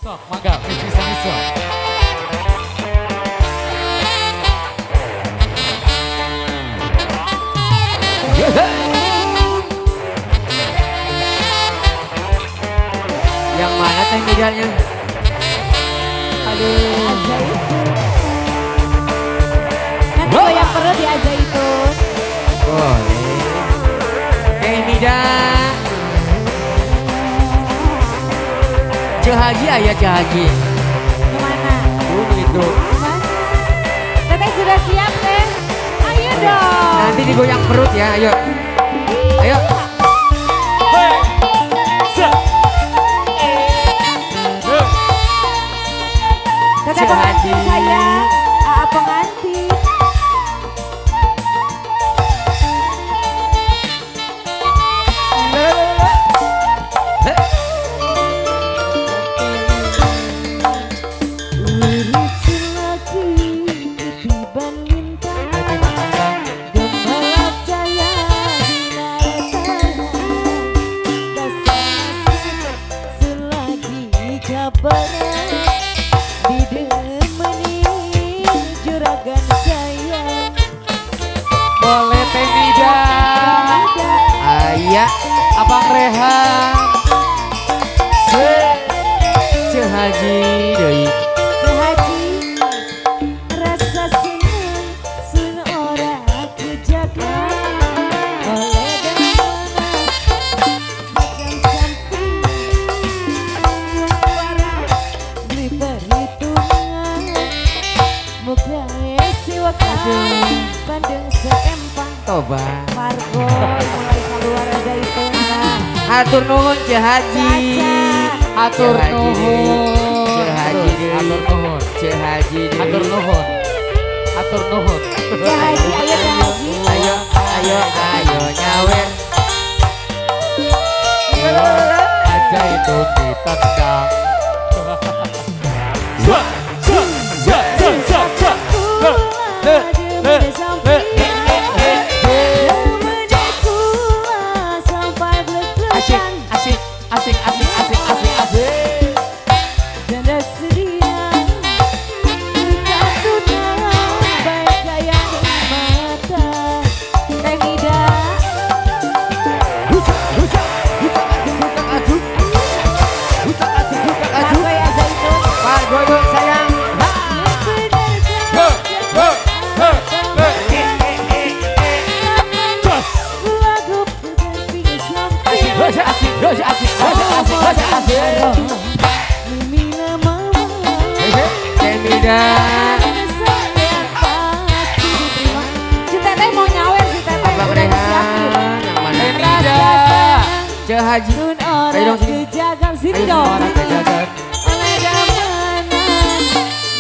Sok, mangga, bisa. Yang mana teh medianya? Aduh. Nanti goyang perut ya Zaitun. Boleh. Teh Mida. Cehaji ayah Cehaji. Kemana? Itu. Kemana? Teteh sudah siap teh? Ayo dong. Nanti digoyang perut ya, ayo. Ayo. Teteh pengantin saya, AA pengantin. Boleh Teh Mida. Ayah, Abang Rehan. Cehaji deui. Cehaji rasa senang sun ora kejaga oleh dana macam samping barang beli perhitungan muka si waktu pandang seempang Toba. Margo mulai keluar Zaitun. Hatur nuhun Cehaji. Atur nuhun. Cehaji deui. Atur nuhun. Cehaji deui. Atur nuhun. Atur nuhun. Cehaji ayo Cehaji. Ayo nyawer. Aja itu ditendang. Asik. Janda sedihan baik gaya mata Teh Mida. Lagu ya Zaitun. Pak Gogo sayang. Teh Mida. Si Teteh mau nyawer si Teteh. Abang Udah Rehan. disiapin. Yang mana? Teh Mida. Cehaji. Sun Ayo orang dong sini. kejagan sini Ayo dong. orang kejagan. Oleh damanan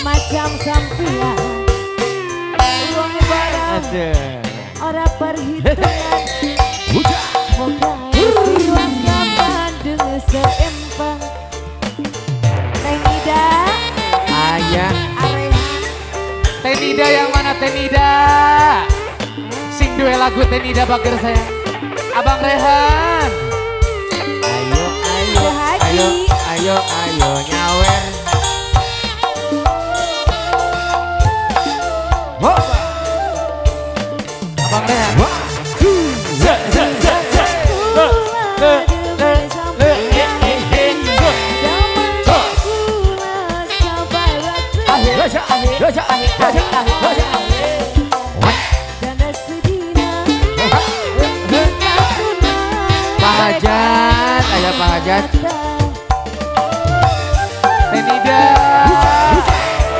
macam sampian. Uang barang orang perhitungan. Moga siwang kapan dengan seempang. Teh Mida, Ayah. Arehan. Teh Nida yang mana Teh Nida? Sing duel lagu Teh Nida bager saya. Abang Rehan. Ayo nyawer. Abang Rehan. Pak Hajat, ayah Pak Hajat. Teh Nida.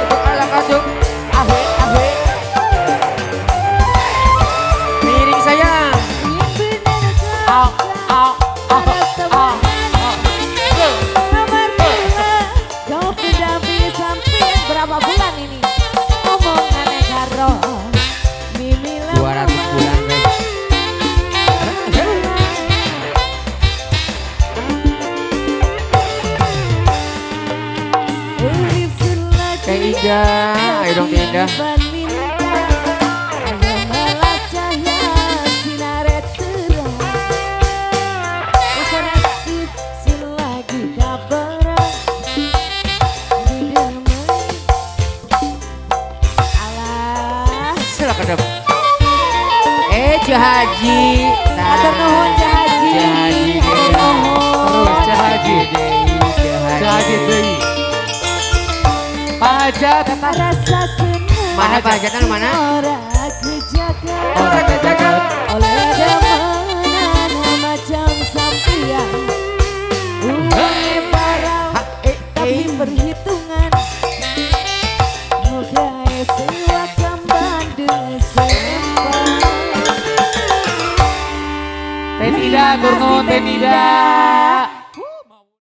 Itu kalah kasuk. Miring sayang. Berapa bulan ini? Omongannya karo Mimi 200 bulan guys. Teh Ida, ayo dong Teh Ida. Haji. Atur nuhun Cah Haji. Cah Haji. Terus Cah Haji. Cah Haji deui. Pak Hajat. Rasa senang. Mana Pak Hajatan mana? Ora kejaga. Orang kejagat. Oleh demenan macam sampian. Uangnya parau tapi perhitungan. Moga sewa kambandeng sempat. Tenida, turun Tenida.